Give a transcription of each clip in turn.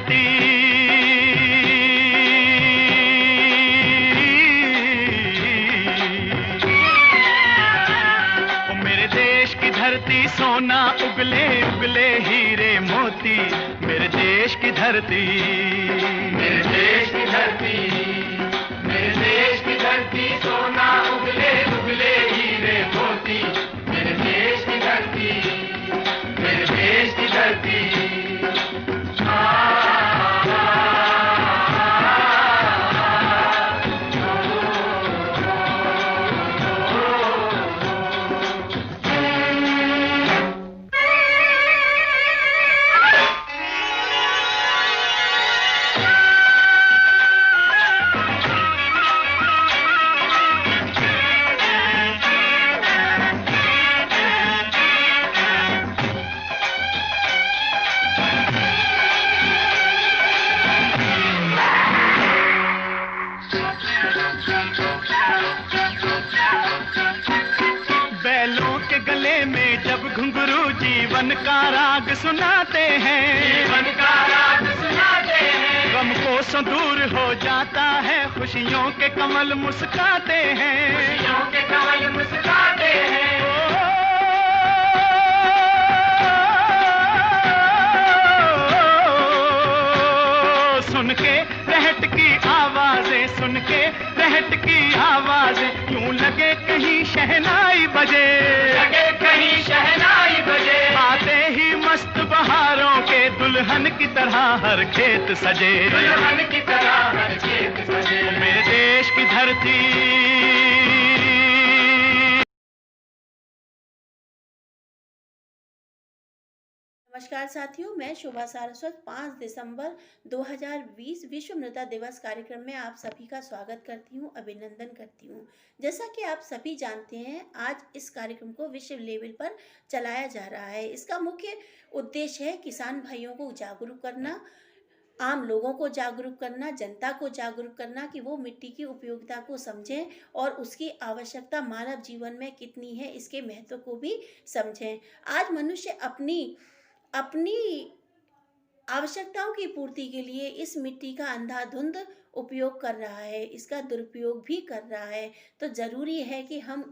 धरती, ओ मेरे देश की धरती, सोना उगले उगले हीरे मोती, मेरे देश की धरती, मेरे देश की धरती, मेरे देश की धरती, सोना उगले उगले हीरे मोती, मेरे देश की धरती, मेरे देश की धरती। घुंघरू जीवन का राग सुनाते हैं, जीवन का राग सुनाते हैं, गम को दूर हो जाता है, खुशियों के कमल मुस्काते हैं, खुशियों के कमल मुस्काते हैं। सुन के रहट की आवाजें, सुन के रहट की आवाजें, यूं लगे कहीं शहनाई बजे, लगे कहीं शहनाई बजे, आते ही मस्त बहारों के दुल्हन की तरह हर खेत सजे, दुल्हन की तरह हर खेत सजे, मेरे देश की धरती। नमस्कार साथियों, मैं शोभा सारस्वत 5 दिसंबर 2020 विश्व मृदा दिवस कार्यक्रम में आप सभी का स्वागत करती हूं, अभिनंदन करती हूं। जैसा कि आप सभी जानते हैं, आज इस कार्यक्रम को विश्व लेवल पर चलाया जा रहा है। इसका मुख्य उद्देश्य है किसान भाइयों को जागरूक करना, आम लोगों को जागरूक करना, जनता को जागरूक करना कि वो मिट्टी की उपयोगिता को समझें और उसकी आवश्यकता मानव जीवन में कितनी है, इसके महत्व को भी समझें। आज मनुष्य अपनी आवश्यकताओं की पूर्ति के लिए इस मिट्टी का अंधाधुंध उपयोग कर रहा है, इसका दुरुपयोग भी कर रहा है। तो ज़रूरी है कि हम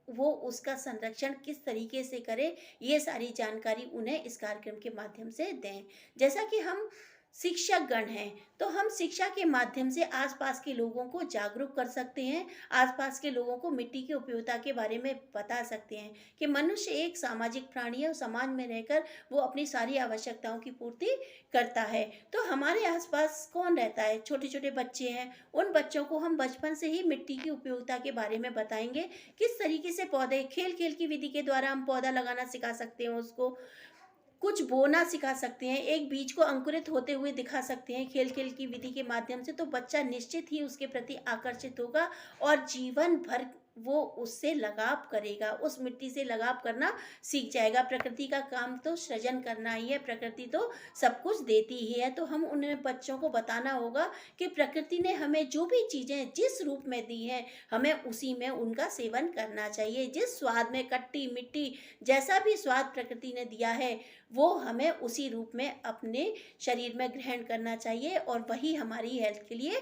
वो उसका संरक्षण किस तरीके से करें, ये सारी जानकारी उन्हें इस कार्यक्रम के माध्यम से दें। जैसा कि हम शिक्षक गण हैं, तो हम शिक्षा के माध्यम से आसपास के लोगों को जागरूक कर सकते हैं, आसपास के लोगों को मिट्टी की उपयोगिता के बारे में बता सकते हैं कि मनुष्य एक सामाजिक प्राणी है और समाज में रहकर वो अपनी सारी आवश्यकताओं की पूर्ति करता है। तो हमारे आसपास कौन रहता है? छोटे छोटे बच्चे हैं, उन बच्चों को हम बचपन से ही मिट्टी की उपयोगिता के बारे में बताएंगे, किस तरीके से पौधे, खेल खेल की विधि के द्वारा हम पौधा लगाना सिखा सकते हैं, उसको कुछ बोना सिखा सकते हैं, एक बीज को अंकुरित होते हुए दिखा सकते हैं खेल खेल की विधि के माध्यम से। तो बच्चा निश्चित ही उसके प्रति आकर्षित होगा और जीवन भर वो उससे लगाव करेगा, उस मिट्टी से लगाव करना सीख जाएगा। प्रकृति का काम तो सृजन करना ही है, प्रकृति तो सब कुछ देती ही है। तो हम उन बच्चों को बताना होगा कि प्रकृति ने हमें जो भी चीज़ें जिस रूप में दी हैं, हमें उसी में उनका सेवन करना चाहिए। जिस स्वाद में, खट्टी मीठी जैसा भी स्वाद प्रकृति ने दिया है, वो हमें उसी रूप में अपने शरीर में ग्रहण करना चाहिए और वही हमारी हेल्थ के लिए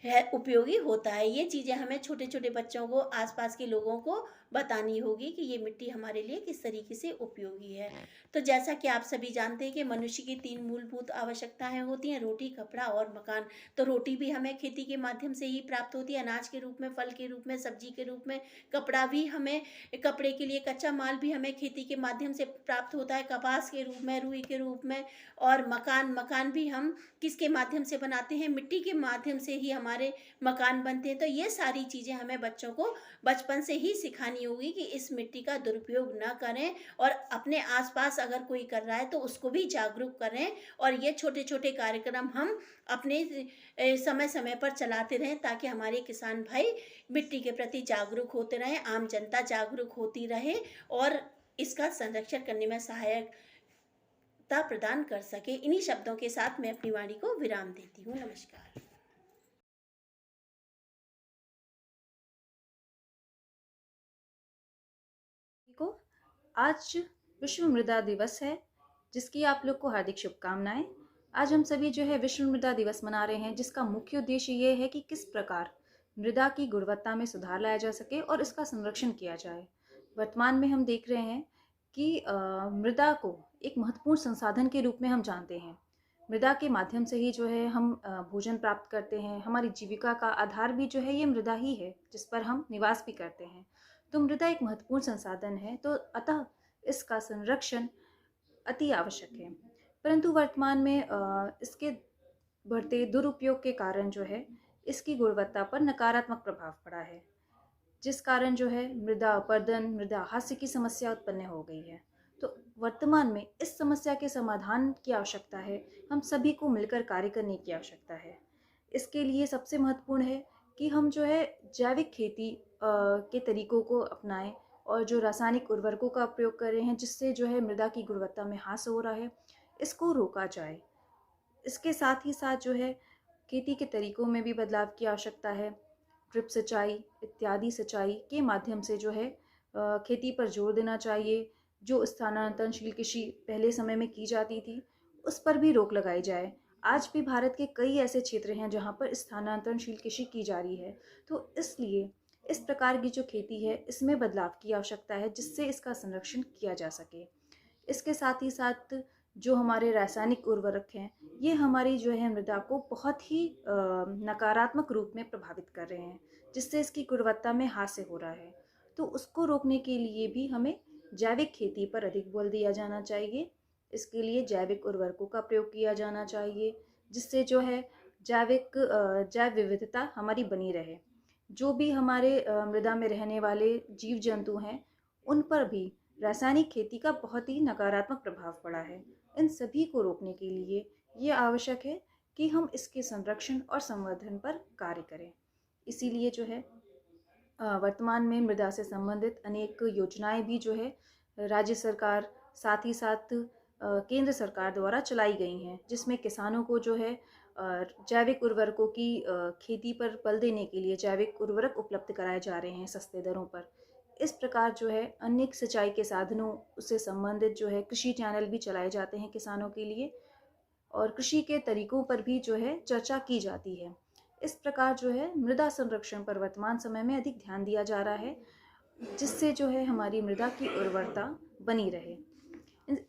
है उपयोगी होता है। ये चीज़ें हमें छोटे छोटे बच्चों को, आसपास के लोगों को बतानी होगी कि ये मिट्टी हमारे लिए किस तरीके से उपयोगी है। तो जैसा कि आप सभी जानते हैं कि मनुष्य की 3 मूलभूत आवश्यकताएं होती हैं, रोटी, कपड़ा और मकान। तो रोटी भी हमें खेती के माध्यम से ही प्राप्त होती है, अनाज के रूप में, फल के रूप में, सब्जी के रूप में। कपड़ा भी हमें, कपड़े के लिए कच्चा माल भी हमें खेती के माध्यम से प्राप्त होता है, कपास के रूप में, रुई के रूप में। और मकान भी हम किसके माध्यम से बनाते हैं? मिट्टी के माध्यम से ही हमारे मकान बनते हैं। तो ये सारी चीज़ें हमें बच्चों को बचपन से ही सिखानी होगी कि इस मिट्टी का दुरुपयोग ना करें और अपने आसपास अगर कोई कर रहा है तो उसको भी जागरूक करें। और ये छोटे छोटे कार्यक्रम हम अपने समय समय पर चलाते रहें ताकि हमारे किसान भाई मिट्टी के प्रति जागरूक होते रहें, आम जनता जागरूक होती रहे और इसका संरक्षण करने में सहायता प्रदान कर सके। इन्हीं शब्दों के साथ मैं अपनी वाणी को विराम देती हूँ। नमस्कार। को आज विश्व मृदा दिवस है, जिसकी आप लोग को हार्दिक शुभकामनाएं। आज हम सभी जो है विश्व मृदा दिवस मना रहे हैं, जिसका मुख्य उद्देश्य ये है कि किस प्रकार मृदा की गुणवत्ता में सुधार लाया जा सके और इसका संरक्षण किया जाए। वर्तमान में हम देख रहे हैं कि मृदा को एक महत्वपूर्ण संसाधन के रूप में हम जानते हैं। मृदा के माध्यम से ही जो है हम भोजन प्राप्त करते हैं। हमारी जीविका का आधार भी जो है ये मृदा ही है, जिस पर हम निवास भी करते हैं। तो मृदा एक महत्वपूर्ण संसाधन है, तो अतः इसका संरक्षण अति आवश्यक है। परंतु वर्तमान में इसके बढ़ते दुरुपयोग के कारण जो है इसकी गुणवत्ता पर नकारात्मक प्रभाव पड़ा है, जिस कारण जो है मृदा अपरदन, मृदा हास्य की समस्या उत्पन्न हो गई है। तो वर्तमान में इस समस्या के समाधान की आवश्यकता है। हम सभी को मिलकर कार्य करने की आवश्यकता है। इसके लिए सबसे महत्वपूर्ण है कि हम जो है जैविक खेती के तरीकों को अपनाएं और जो रासायनिक उर्वरकों का प्रयोग कर रहे हैं, जिससे जो है मृदा की गुणवत्ता में ह्रास हो रहा है, इसको रोका जाए। इसके साथ ही साथ जो है खेती के तरीकों में भी बदलाव की आवश्यकता है। ड्रिप सिंचाई इत्यादि सिंचाई के माध्यम से जो है खेती पर जोर देना चाहिए। जो स्थानांतरणशील कृषि पहले समय में की जाती थी, उस पर भी रोक लगाई जाए। आज भी भारत के कई ऐसे क्षेत्र हैं जहां पर स्थानांतरणशील कृषि की जा रही है। तो इसलिए इस प्रकार की जो खेती है, इसमें बदलाव की आवश्यकता है, जिससे इसका संरक्षण किया जा सके। इसके साथ ही साथ जो हमारे रासायनिक उर्वरक हैं, ये हमारी जो है मृदा को बहुत ही नकारात्मक रूप में प्रभावित कर रहे हैं, जिससे इसकी गुणवत्ता में हास्य हो रहा है। तो उसको रोकने के लिए भी हमें जैविक खेती पर अधिक बल दिया जाना चाहिए। इसके लिए जैविक उर्वरकों का प्रयोग किया जाना चाहिए, जिससे जो है जैव विविधता हमारी बनी रहे। जो भी हमारे मृदा में रहने वाले जीव जंतु हैं, उन पर भी रासायनिक खेती का बहुत ही नकारात्मक प्रभाव पड़ा है। इन सभी को रोकने के लिए ये आवश्यक है कि हम इसके संरक्षण और संवर्धन पर कार्य करें। इसीलिए जो है वर्तमान में मृदा से संबंधित अनेक योजनाएं भी जो है राज्य सरकार, साथ ही साथ केंद्र सरकार द्वारा चलाई गई हैं, जिसमें किसानों को जो है जैविक उर्वरकों की खेती पर बल देने के लिए जैविक उर्वरक उपलब्ध कराए जा रहे हैं सस्ते दरों पर। इस प्रकार जो है अनेक सिंचाई के साधनों से संबंधित जो है कृषि चैनल भी चलाए जाते हैं किसानों के लिए, और कृषि के तरीकों पर भी जो है चर्चा की जाती है। इस प्रकार जो है मृदा संरक्षण पर वर्तमान समय में अधिक ध्यान दिया जा रहा है, जिससे जो है हमारी मृदा की उर्वरता बनी रहे।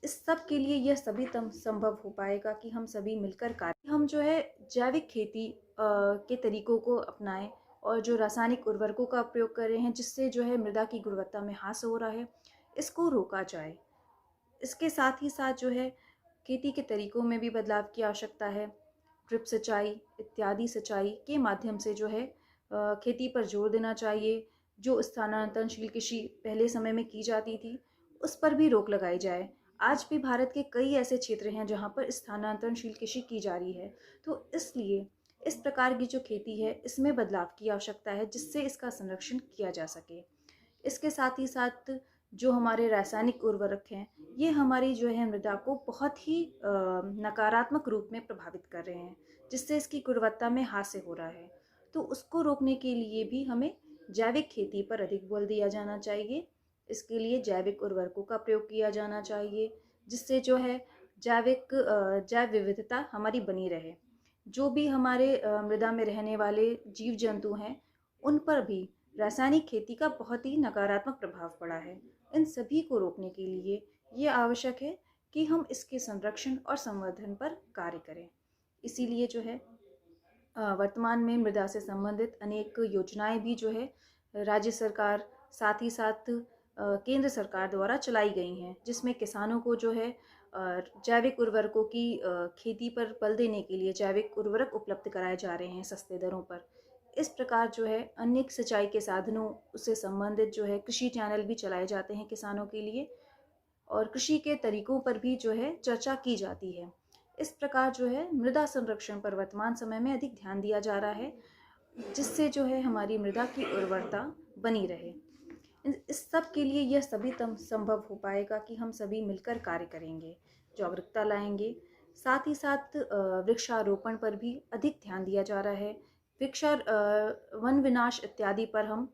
इस सब के लिए यह सभी संभव हो पाएगा कि हम सभी मिलकर कार्य, हम जो है जैविक खेती के तरीकों को अपनाएं और जो रासायनिक उर्वरकों का प्रयोग कर रहे हैं, जिससे जो है मृदा की गुणवत्ता में ह्रास हो रहा है, इसको रोका जाए। इसके साथ ही साथ जो है खेती के तरीकों में भी बदलाव की आवश्यकता है। ड्रिप सिंचाई इत्यादि सिंचाई के माध्यम से जो है खेती पर जोर देना चाहिए। जो स्थानांतरणशील कृषि पहले समय में की जाती थी, उस पर भी रोक लगाई जाए। आज भी भारत के कई ऐसे क्षेत्र हैं जहां पर स्थानांतरणशील कृषि की जा रही है। तो इसलिए इस प्रकार की जो खेती है, इसमें बदलाव की आवश्यकता है, जिससे इसका संरक्षण किया जा सके। इसके साथ ही साथ जो हमारे रासायनिक उर्वरक हैं, ये हमारी जो है मृदा को बहुत ही नकारात्मक रूप में प्रभावित कर रहे हैं, जिससे इसकी गुणवत्ता में हास्य हो रहा है। तो उसको रोकने के लिए भी हमें जैविक खेती पर अधिक बल दिया जाना चाहिए। इसके लिए जैविक उर्वरकों का प्रयोग किया जाना चाहिए, जिससे जो है जैव विविधता हमारी बनी रहे। जो भी हमारे मृदा में रहने वाले जीव जंतु हैं, उन पर भी रासायनिक खेती का बहुत ही नकारात्मक प्रभाव पड़ा है। इन सभी को रोकने के लिए ये आवश्यक है कि हम इसके संरक्षण और संवर्धन पर कार्य करें। इसीलिए जो है वर्तमान में मृदा से संबंधित अनेक योजनाएं भी जो है राज्य सरकार, साथ ही साथ केंद्र सरकार द्वारा चलाई गई हैं, जिसमें किसानों को जो है जैविक उर्वरकों की खेती पर बल देने के लिए जैविक उर्वरक उपलब्ध कराए जा रहे हैं सस्ते दरों पर। इस प्रकार जो है अनेक सिंचाई के साधनों से संबंधित जो है कृषि चैनल भी चलाए जाते हैं किसानों के लिए, और कृषि के तरीकों पर भी जो है चर्चा की जाती है। इस प्रकार जो है मृदा संरक्षण पर वर्तमान समय में अधिक ध्यान दिया जा रहा है, जिससे जो है हमारी मृदा की उर्वरता बनी रहे। इस सब के लिए यह सभी संभव हो पाएगा कि हम सभी मिलकर कार्य करेंगे, जागरूकता लाएंगे। साथ ही साथ वृक्षारोपण पर भी अधिक ध्यान दिया जा रहा है। वन विनाश इत्यादि पर हम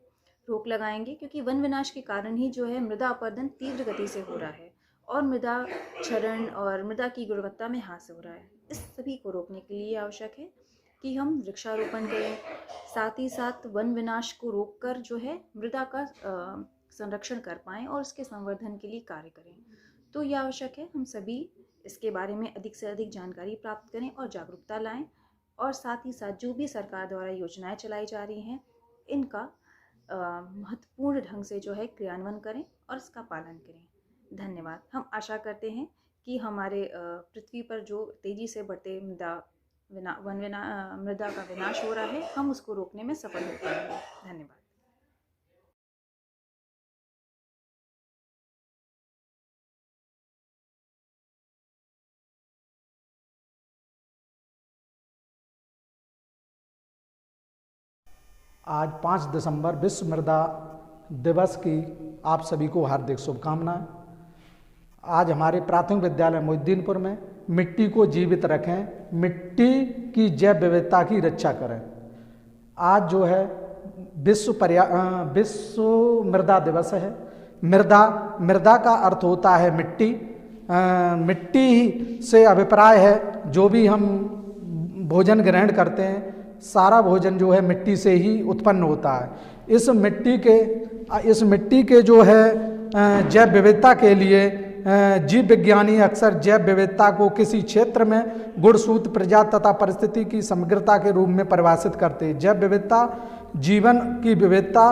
रोक लगाएंगे, क्योंकि वन विनाश के कारण ही जो है मृदा अपरदन तीव्र गति से हो रहा है और मृदा क्षरण और मृदा की गुणवत्ता में ह्रास हो रहा है। इस सभी को रोकने के लिए आवश्यक है कि हम वृक्षारोपण करें, साथ ही साथ वन विनाश को रोककर जो है मृदा का संरक्षण कर पाएँ और उसके संवर्धन के लिए कार्य करें। तो ये आवश्यक है हम सभी इसके बारे में अधिक से अधिक जानकारी प्राप्त करें और जागरूकता लाएं, और साथ ही साथ जो भी सरकार द्वारा योजनाएं चलाई जा रही हैं इनका महत्वपूर्ण ढंग से जो है क्रियान्वयन करें और इसका पालन करें। धन्यवाद। हम आशा करते हैं कि हमारे पृथ्वी पर जो तेजी से बढ़ते मृदा का विनाश हो रहा है, हम उसको रोकने में सफल हो पाएंगे। धन्यवाद। आज 5 दिसंबर विश्व मृदा दिवस की आप सभी को हार्दिक शुभकामनाएं। आज हमारे प्राथमिक विद्यालय मोहिद्दीनपुर में मिट्टी को जीवित रखें, मिट्टी की जैव विविधता की रक्षा करें। आज जो है विश्व मृदा दिवस है। मृदा का अर्थ होता है मिट्टी। मिट्टी से अभिप्राय है जो भी हम भोजन ग्रहण करते हैं, सारा भोजन जो है मिट्टी से ही उत्पन्न होता है। इस मिट्टी के जो है जैव विविधता के लिए जीव विज्ञानी अक्सर जैव विविधता को किसी क्षेत्र में गुणसूत्र, प्रजाति तथा परिस्थिति की समग्रता के रूप में परिभाषित करते हैं। जैव विविधता जीवन की विविधता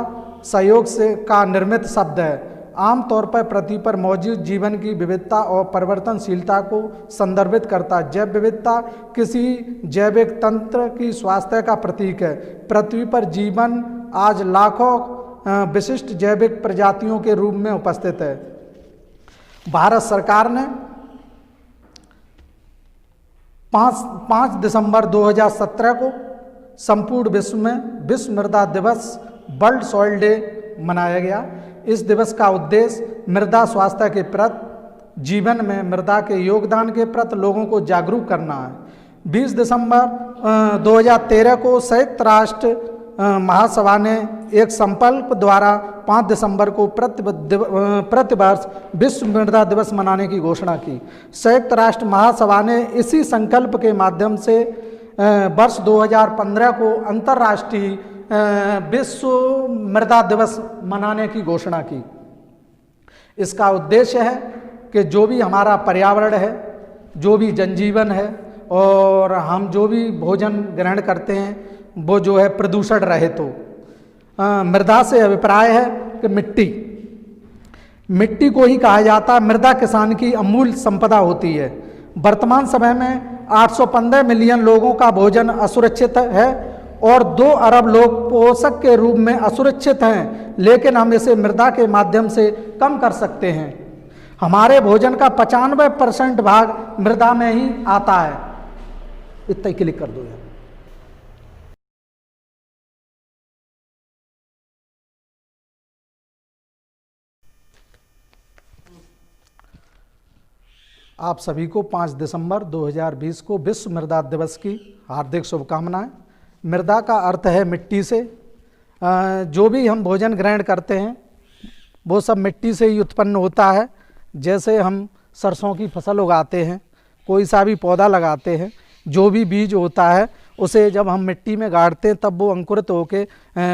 सहयोग से का निर्मित शब्द है। आमतौर पर पृथ्वी पर मौजूद जीवन की विविधता और परिवर्तनशीलता को संदर्भित करता है। जैव विविधता किसी जैविक तंत्र की स्वास्थ्य का प्रतीक है। पृथ्वी पर जीवन आज लाखों विशिष्ट जैविक प्रजातियों के रूप में उपस्थित है। भारत सरकार ने 5 दिसंबर 2017 को संपूर्ण विश्व में विश्व मृदा दिवस, वर्ल्ड सॉइल डे मनाया गया। इस दिवस का उद्देश्य मृदा स्वास्थ्य के प्रति, जीवन में मृदा के योगदान के प्रति लोगों को जागरूक करना है। 20 दिसंबर 2013 को संयुक्त राष्ट्र महासभा ने एक संकल्प द्वारा 5 दिसंबर को प्रतिवर्ष विश्व मृदा दिवस मनाने की घोषणा की। संयुक्त राष्ट्र महासभा ने इसी संकल्प के माध्यम से वर्ष 2015 को अंतर्राष्ट्रीय विश्व मृदा दिवस मनाने की घोषणा की। इसका उद्देश्य है कि जो भी हमारा पर्यावरण है, जो भी जनजीवन है और हम जो भी भोजन ग्रहण करते हैं वो जो है प्रदूषण रहित हो। मृदा से अभिप्राय है कि मिट्टी को ही कहा जाता है मृदा किसान की अमूल्य संपदा होती है। वर्तमान समय में 815 मिलियन लोगों का भोजन असुरक्षित है और 2 अरब लोग पोषक के रूप में असुरक्षित हैं, लेकिन हम इसे मृदा के माध्यम से कम कर सकते हैं। हमारे भोजन का 95% भाग मृदा में ही आता है। इतना ही क्लिक कर दो यार। आप सभी को 5 दिसंबर 2020 को विश्व मृदा दिवस की हार्दिक शुभकामनाएं। मृदा का अर्थ है मिट्टी से। जो भी हम भोजन ग्रहण करते हैं वो सब मिट्टी से ही उत्पन्न होता है। जैसे हम सरसों की फसल उगाते हैं, कोई सा भी पौधा लगाते हैं, जो भी बीज होता है उसे जब हम मिट्टी में गाड़ते हैं तब वो अंकुरित होके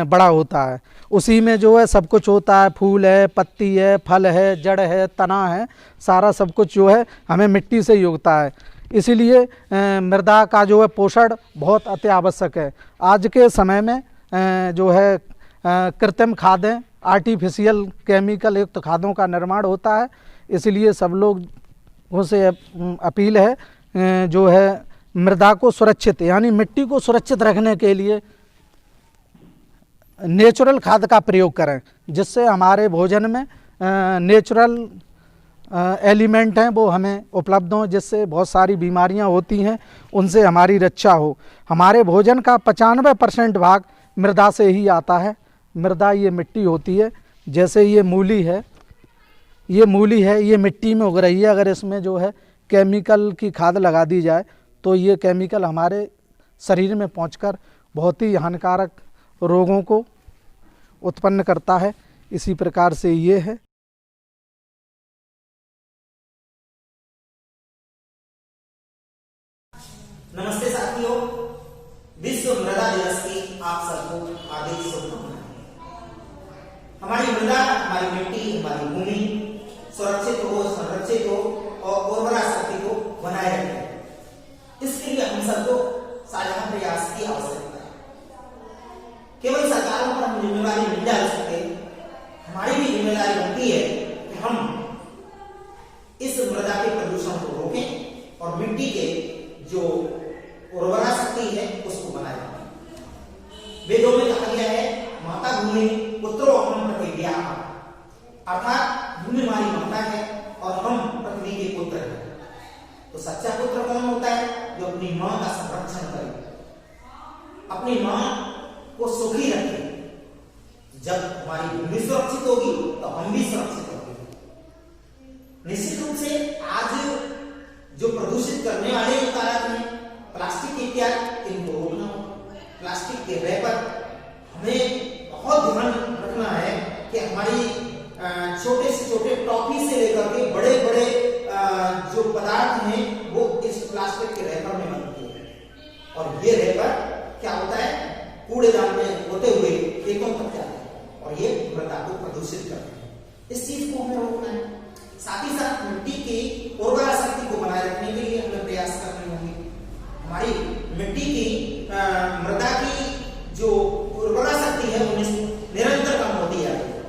बड़ा होता है। उसी में जो है सब कुछ होता है, फूल है, पत्ती है, फल है, जड़ है, तना है, सारा सब कुछ जो है हमें मिट्टी से ही उगता है। इसीलिए मृदा का जो है पोषण बहुत अति आवश्यक है। आज के समय में जो है कृत्रिम खादें, आर्टिफिशियल केमिकल युक्त खादों का निर्माण होता है। इसलिए सब लोगों से अपील है जो है मृदा को सुरक्षित यानी मिट्टी को सुरक्षित रखने के लिए नेचुरल खाद का प्रयोग करें, जिससे हमारे भोजन में नेचुरल एलिमेंट हैं वो हमें उपलब्ध हों, जिससे बहुत सारी बीमारियां होती हैं उनसे हमारी रक्षा हो। हमारे भोजन का 95% भाग मृदा से ही आता है। मृदा ये मिट्टी होती है। जैसे ये मूली है, ये मिट्टी में उग रही है। अगर इसमें जो है केमिकल की खाद लगा दी जाए तो ये केमिकल हमारे शरीर में पहुंचकर बहुत ही हानिकारक रोगों को उत्पन्न करता है। इसी प्रकार से ये है। हमारी मृदा, हमारी मिट्टी, हमारी भूमि सुरक्षित हो, संरक्षित हो और उर्वरा शक्ति को बनाए रखें। इसके लिए हम सबको साझा प्रयास की आवश्यकता है। केवल सरकारों पर हम जिम्मेदारी नहीं डाल सकते, हमारी भी जिम्मेदारी बनती है कि हम इस मृदा के प्रदूषण को रोकें और मिट्टी के जो उर्वरा शक्ति है उसको बनाए रखें। वेदों में कहा गया है, माता भूमि पुत्रो अहम पृथिव्या, अर्थात भूमि हमारी माता है और हम पृथ्वी के पुत्र हैं। तो सच्चा पुत्र कौन होता है? जो अपनी मां का संरक्षण करे, अपनी मां को सुखी रखे। जब हमारी भूमि सुरक्षित होगी तो हम भी सुरक्षित होंगे। निश्चित रूप से आज जो प्रदूषित करने वाले जो कारक हैं, प्लास्टिक इत्यादि, इनको रोकना हो। प्लास्टिक के रैपर हमें बहुत ध्यान रखना है कि हमारी छोटे से छोटे टॉफी से लेकर के बड़े बड़े जो पदार्थ हैं वो इस प्लास्टिक के रैपर में बनते हैं। और ये रैपर क्या होता है? कूड़ेदान में होते हुए खेतों तक जाते हैं और ये मृदा को प्रदूषित करते हैं। इस चीज को हमें रोकना है। साथ ही साथ मिट्टी की उर्वरा शक्ति को बनाए रखने के लिए हमें प्रयास करने होंगे। हमारी मिट्टी की मृदा की जो उर्वरा शक्ति है वो निरंतर कम होती जा रही है।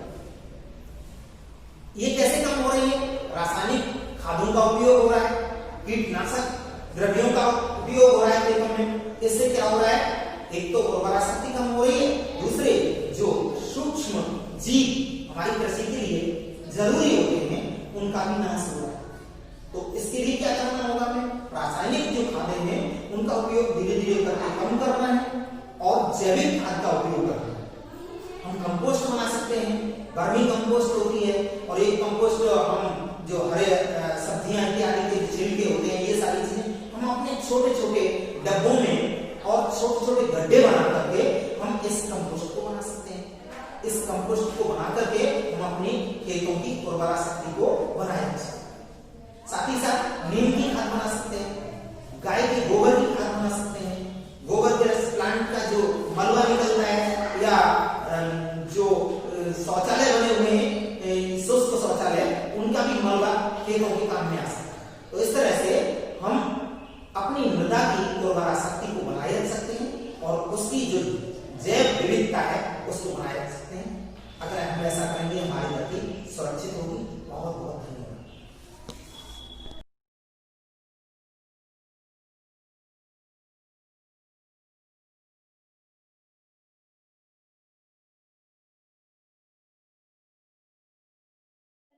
ये कैसे कम हो रही है? रासायनिक खादों का उपयोग हो रहा है, कीटनाशक द्रव्यों का उपयोग हो रहा है खेतों में। इससे क्या हो रहा है? एक तो उर्वरा शक्ति कम हो रही है, दूसरे जो सूक्ष्म जीव हमारी कृषि के लिए जरूरी होते हैं उनका भी नाश हो रहा है। तो इसके लिए क्या करना होगा? हमें रासायनिक जो खादें हैं उनका उपयोग धीरे धीरे करके कम करना है और जैविक खाद का उपयोग करना है। हम कंपोस्ट बना सकते हैं, वर्मी कंपोस्ट होती है, और एक कंपोस्ट हम जो हरे सब्जियां इत्यादि के छिलके होते हैं, ये सारी चीजें हम अपने छोटे छोटे डब्बों में और छोटे छोटे गड्ढे बना करके हम इस कंपोस्ट को बना सकते हैं। इस कंपोस्ट को बना करके हम अपनी खेतों की उर्वरा शक्ति को बनाए रख सकते हैं। साथ ही साथ नीम की खाद बना सकते हैं, गाय के गोबर की खाद बना सकते हैं। गोबर गैस प्लांट का जो मलबा निकलता है या जो शौचालय बने हुए हैं, शुष्क शौचालय, उनका भी मलबा खेतों के काम में आ सकता है। तो इस तरह से हम अपनी मृदा की उर्वरा शक्ति को बनाए रख सकते हैं और उसकी जो जैव विविधता है उसको बनाए रख सकते हैं। अगर हम ऐसा करेंगे हमारी धरती सुरक्षित होगी। बहुत बहुत धन्यवाद।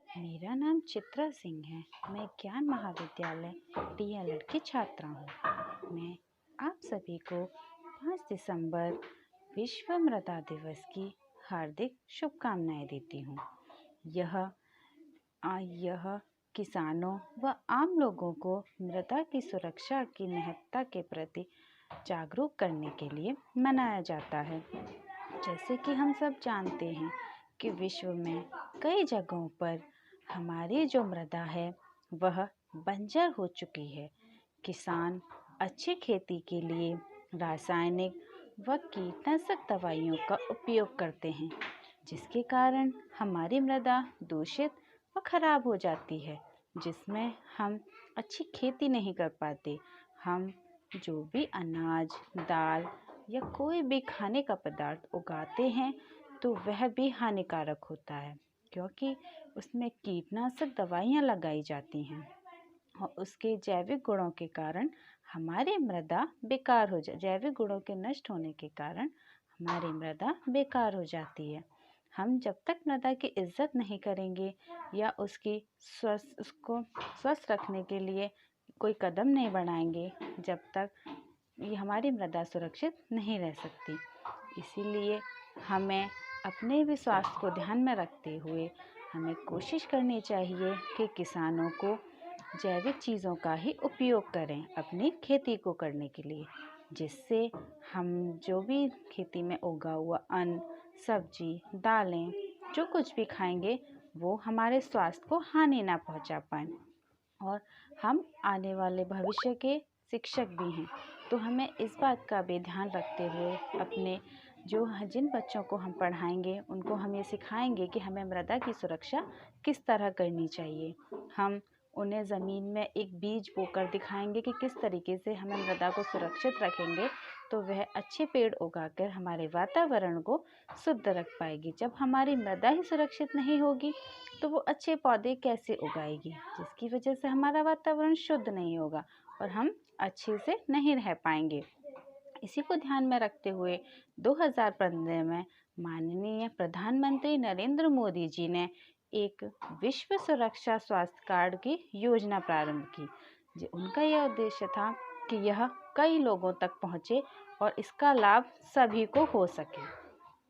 मेरा नाम चित्रा सिंह है। मैं ज्ञान महाविद्यालय DLED की छात्रा हूँ। मैं आप सभी को 5 दिसंबर विश्व मृदा दिवस की हार्दिक शुभकामनाएं देती हूँ। यह किसानों व आम लोगों को मृदा की सुरक्षा की महत्ता के प्रति जागरूक करने के लिए मनाया जाता है। जैसे कि हम सब जानते हैं कि विश्व में कई जगहों पर हमारी जो मृदा है वह बंजर हो चुकी है। किसान अच्छी खेती के लिए रासायनिक व कीटनाशक दवाइयों का उपयोग करते हैं, जिसके कारण हमारी मृदा दूषित व खराब हो जाती है, जिसमें हम अच्छी खेती नहीं कर पाते। हम जो भी अनाज, दाल या कोई भी खाने का पदार्थ उगाते हैं तो वह भी हानिकारक होता है, क्योंकि उसमें कीटनाशक दवाइयाँ लगाई जाती हैं और उसके जैविक गुणों के कारण हमारी मृदा बेकार हो जैविक गुणों के नष्ट होने के कारण हमारी मृदा बेकार हो जाती है। हम जब तक मृदा की इज्जत नहीं करेंगे या उसको स्वस्थ रखने के लिए कोई कदम नहीं बढ़ाएंगे, जब तक ये हमारी मृदा सुरक्षित नहीं रह सकती। इसीलिए हमें अपने भी स्वास्थ्य को ध्यान में रखते हुए हमें कोशिश करनी चाहिए कि किसानों को जैविक चीज़ों का ही उपयोग करें अपनी खेती को करने के लिए, जिससे हम जो भी खेती में उगा हुआ अन्न, सब्जी, दालें जो कुछ भी खाएंगे वो हमारे स्वास्थ्य को हानि ना पहुंचा पाए। और हम आने वाले भविष्य के शिक्षक भी हैं, तो हमें इस बात का भी ध्यान रखते हुए अपने जिन बच्चों को हम पढ़ाएंगे उनको हम ये सिखाएंगे कि हमें मृदा की सुरक्षा किस तरह करनी चाहिए। हम उन्हें ज़मीन में एक बीज बोकर दिखाएंगे कि किस तरीके से हमें मृदा को सुरक्षित रखेंगे तो वह अच्छे पेड़ उगाकर हमारे वातावरण को शुद्ध रख पाएगी। जब हमारी मृदा ही सुरक्षित नहीं होगी तो वो अच्छे पौधे कैसे उगाएगी, जिसकी वजह से हमारा वातावरण शुद्ध नहीं होगा और हम अच्छे से नहीं रह पाएंगे। इसी को ध्यान में रखते हुए 2015 में माननीय प्रधानमंत्री नरेंद्र मोदी जी ने एक विश्व सुरक्षा स्वास्थ्य कार्ड की योजना प्रारंभ की। उनका यह उद्देश्य था कि यह कई लोगों तक पहुँचे और इसका लाभ सभी को हो सके।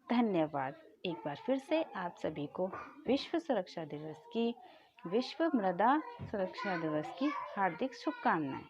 धन्यवाद। एक बार फिर से आप सभी को विश्व सुरक्षा दिवस की, विश्व मृदा सुरक्षा दिवस की हार्दिक शुभकामनाएं।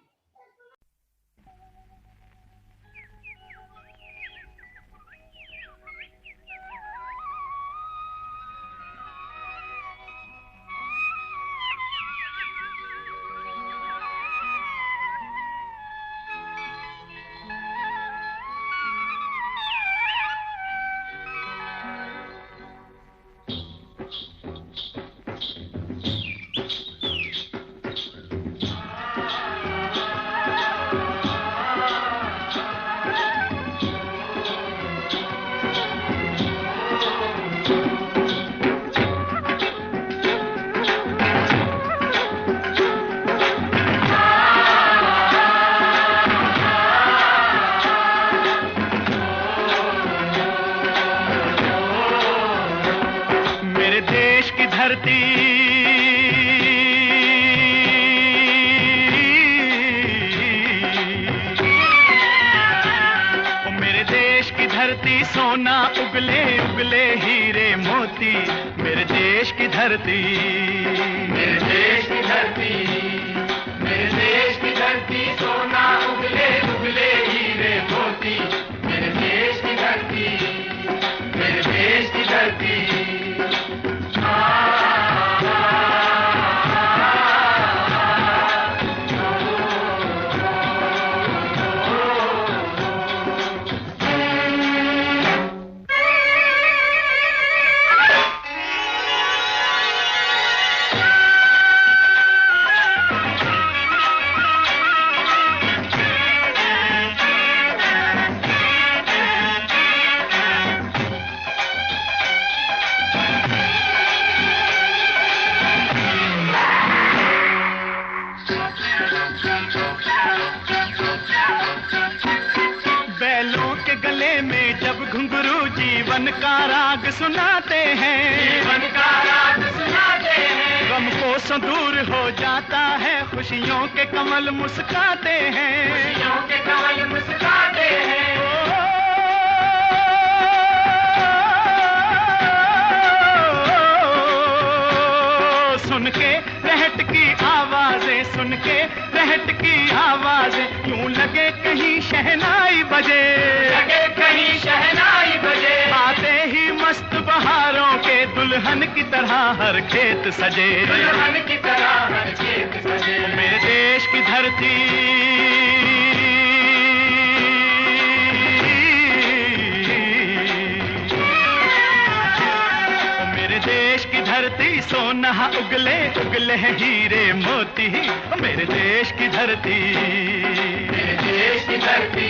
धरती सोना उगले उगले हीरे मोती, मेरे देश की धरती, मेरे देश की धरती, मेरे देश की धरती सोना उगले उगले हीरे मोती, मेरे देश की धरती, मेरे देश की धरती। घुंघरू जीवन का राग सुनाते हैं, जीवन का राग सुनाते हैं। गम को सो दूर हो जाता है, खुशियों के कमल मुस्काते हैं, खुशियों के कमल मुस्काते हैं। सुन के रहट की आवाजें, सुन के रहट की आवाजें, यूं लगे कहीं शहनाई बजे, लगे कहीं शहनाई बजे। आते ही मस्त बहारों के दुल्हन की तरह हर खेत सजे, दुल्हन की तरह हर खेत सजे। मेरे देश की धरती, मेरे देश की धरती सोना उगले उगले हीरे मोती, मेरे देश की धरती, मेरे देश की धरती।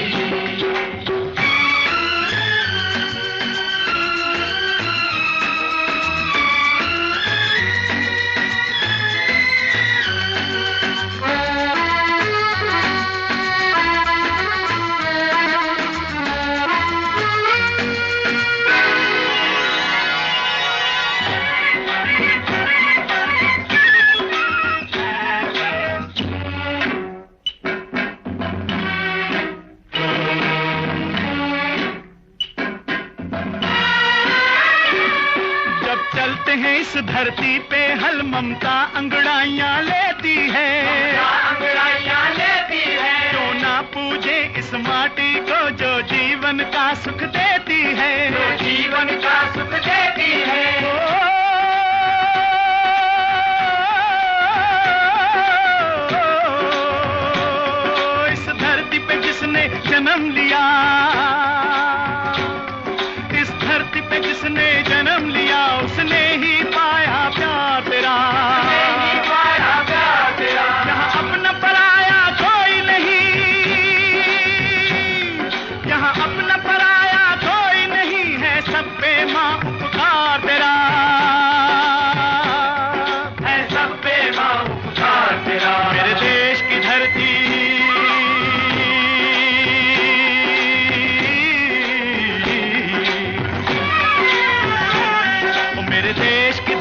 इस धरती पे हल ममता अंगड़ाइयां लेती है, अंगड़ाइयां लेती है। क्यों ना पूजे इस माटी को जो जीवन का सुख देती है, जो जीवन का सुख देती है। इस धरती पे जिसने जन्म लिया,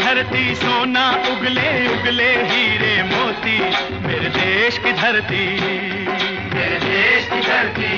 धरती सोना उगले उगले हीरे मोती, मेरे देश की धरती, मेरे देश की धरती।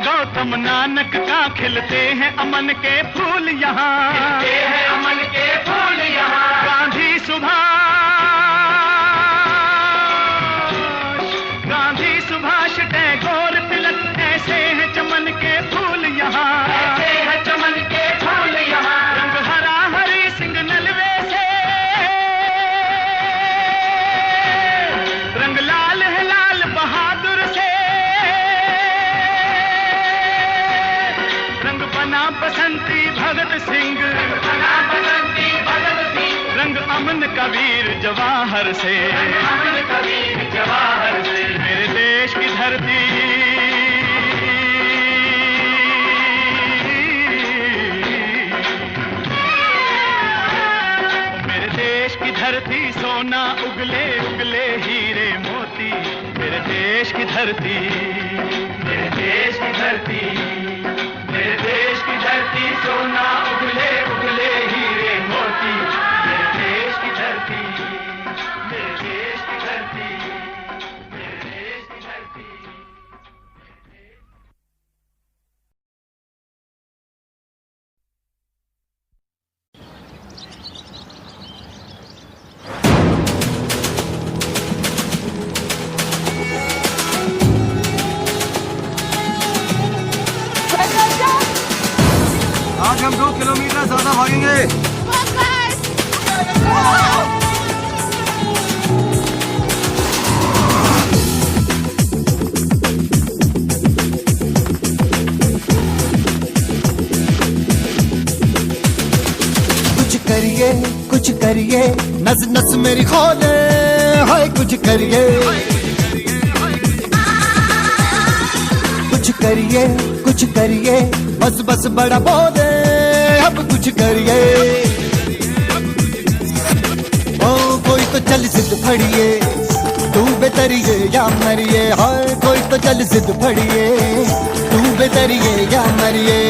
गौतम नानक का खिलते हैं अमन के फूल यहाँ, खिलते हैं अमन के फूल यहाँ। गांधी सुभाष टैगोर तिलक, ऐसे हैं चमन के फूल यहाँ, ऐसे हैं चमन के फूल यहाँ। रंग हरा हरी सिंह नलवे से, रंग लाल है लाल बहादुर से, बसंती भगत सिंह, रंग अमन कबीर जवाहर से, अमन कबीर जवाहर से। मेरे देश की धरती, मेरे देश की धरती सोना उगले उगले हीरे मोती, मेरे देश की धरती, मेरे देश की धरती, मेरे देश की धरती सोना उगले उगले हीरे मोती, मेरे देश की धरती, मेरे देश की धरती, मेरे देश की धरती। आज हम 2 किलोमीटर ज्यादा भागेंगे। कुछ करिए नस नस मेरी खोले, हाय कुछ करिए, कुछ करिए बस बस बड़ा बोले, अब कुछ करिए। ओ कोई तो चल जिद फड़िए, तू बेतरिए या मरिए, हाय कोई तो चल जिद फड़िए, तू बेतरिए या मरिए।